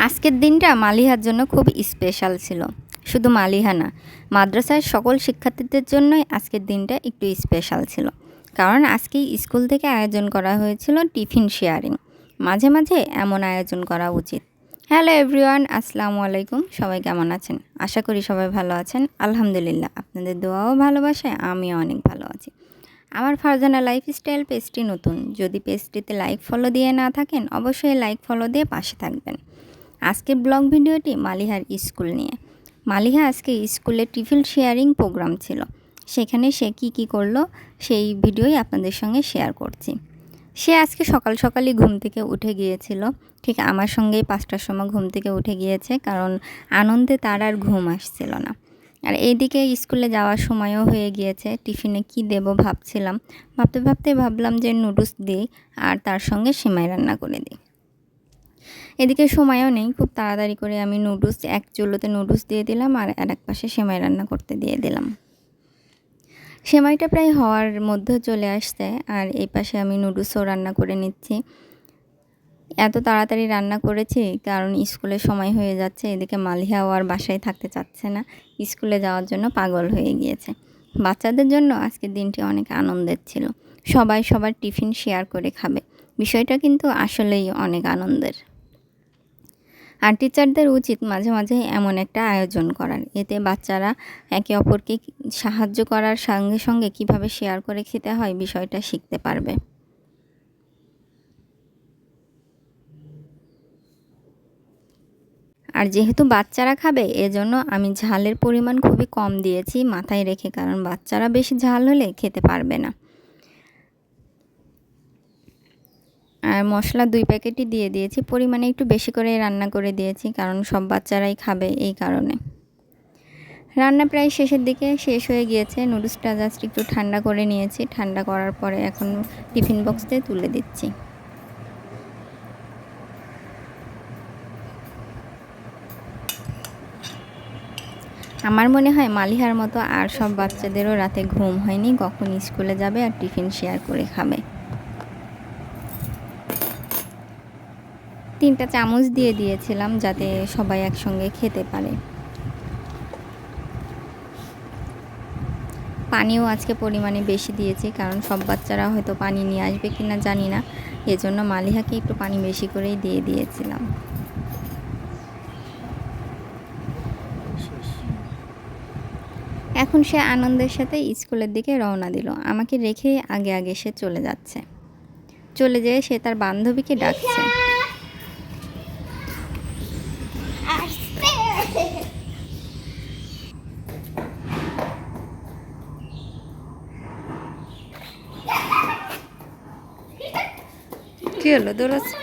আজকের দিনটা মালিহার জন্য খুব স্পেশাল ছিল। শুধু মালিহা না, মাদ্রাসার সকল শিক্ষার্থীদের জন্যই আজকের দিনটা একটু স্পেশাল ছিল। কারণ আজকেই স্কুল থেকে আয়োজন করা হয়েছিল টিফিন শেয়ারিং। মাঝে মাঝে এমন আয়োজন করা উচিত। হ্যালো এভরিওয়ান, আসসালামু আলাইকুম। সবাই কেমন আছেন? আশা করি সবাই ভালো আছেন। আলহামদুলিল্লাহ, আপনাদের দোয়াও ভালোবাসায় আমিও অনেক ভালো আছি। আমার ফারজানা লাইফস্টাইল পেজটি নতুন, যদি পেজটিতে লাইক ফলো দিয়ে না থাকেন অবশ্যই লাইক ফলো দিয়ে পাশে থাকবেন। আজকের ব্লগ ভিডিওটি মালিহার স্কুল নিয়ে। মালিহা আজকে স্কুলে টিফিন শেয়ারিং প্রোগ্রাম ছিল, সেখানে সে কি করলো সেই ভিডিওই আপনাদের সঙ্গে শেয়ার করছি। সে আজকে সকাল সকালই ঘুম থেকে উঠে গিয়েছিল, ঠিক আমার সঙ্গেই 5টার সময় ঘুম থেকে উঠে গিয়েছে, কারণ আনন্দে তার আর ঘুম আসছিল না। আর এইদিকে স্কুলে যাওয়ার সময়ও হয়ে গিয়েছে। টিফিনে কি দেব ভাবছিলাম, ভাবতে ভাবলাম যে নুডলস দিই আর তার সঙ্গে সেমাই রান্না করে দিই। এদিকে সময়ও নেই, খুব তাড়াতাড়ি করে আমি নুডলস এক চুলোতে নুডলস দিয়ে দিলাম আর এক পাশে সেমাই রান্না করতে দিয়ে দিলাম। সেমাইটা প্রায় হওয়ার মধ্যে চলে আসছে আর এই পাশে আমি নুডলসও রান্না করে নিচ্ছি। এত তাড়াতাড়ি রান্না করেছি কারণ স্কুলের সময় হয়ে যাচ্ছে। এদিকে মালিহাও আর বাসায় থাকতে চাচ্ছে না, স্কুলে যাওয়ার জন্য পাগল হয়ে গিয়েছে। বাচ্চাদের জন্য আজকের দিনটি অনেক আনন্দের ছিল। সবাই সবার টিফিন শেয়ার করে খাবে, বিষয়টা কিন্তু আসলেই অনেক আনন্দের। আর টিচারদের উচিত মাঝে মাঝে এমন একটা আয়োজন করার, এতে বাচ্চারা একে অপরকে সাহায্য করার সঙ্গে সঙ্গে কীভাবে শেয়ার করে খেতে হয় বিষয়টা শিখতে পারবে। আর যেহেতু বাচ্চারা খাবে এজন্য আমি ঝালের পরিমাণ খুবই কম দিয়েছি মাথায় রেখে, কারণ বাচ্চারা বেশি ঝাল হলে খেতে পারবে না। আর মশলা 2 প্যাকেটই দিয়ে দিয়েছি, পরিমাণে একটু বেশি করে রান্না করে দিয়েছি কারণ সব বাচ্চারাই খাবে এই কারণে। রান্না প্রায় শেষের দিকে শেষ হয়ে গিয়েছে। নুডলসটা জাস্ট একটু ঠান্ডা করে নিয়েছি, ঠান্ডা করার পরে এখন টিফিন বক্সে তুলে দিচ্ছি। আমার মনে হয় মালিহার মতো আর সব বাচ্চাদেরও রাতে ঘুম হয়নি, কখন স্কুলে যাবে আর টিফিন শেয়ার করে খাবে। 3টা চামচ দিয়ে দিয়েছিলাম যাতে সবাই একসঙ্গে খেতে পারে। পানিও আজকে পরিমাণে বেশি দিয়েছি কারণ সব বাচ্চারা হয়তো পানি নিয়ে আসবে কিনা জানি না, এজন্য মালিহাকে একটু পানি বেশি করেই দিয়ে দিয়েছিলাম। এখন সে আনন্দের সাথে স্কুলের দিকে রওনা দিল। আমাকে রেখে আগে সে চলে যাচ্ছে। চলে যেয়ে সে তার বান্ধবীকে ডাকছে। কি হলো, দৌড়াচ্ছে?